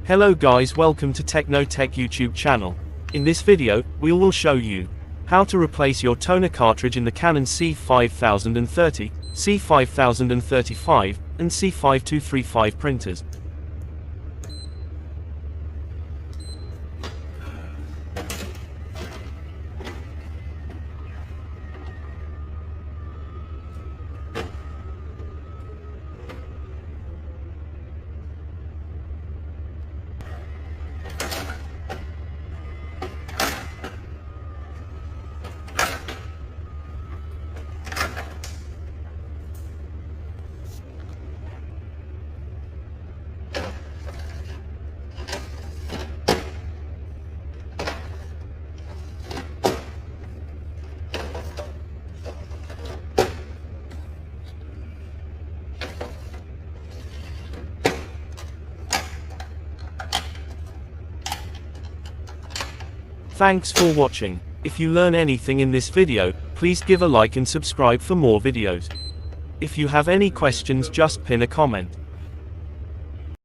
Hello guys, welcome to Techno Tech YouTube channel. In this video, we will show you how to replace your toner cartridge in the Canon C5030, C5035, and C5235 printers. Thanks for watching. If you learn anything in this video, please give a like and subscribe for more videos. If you have any questions, just pin a comment.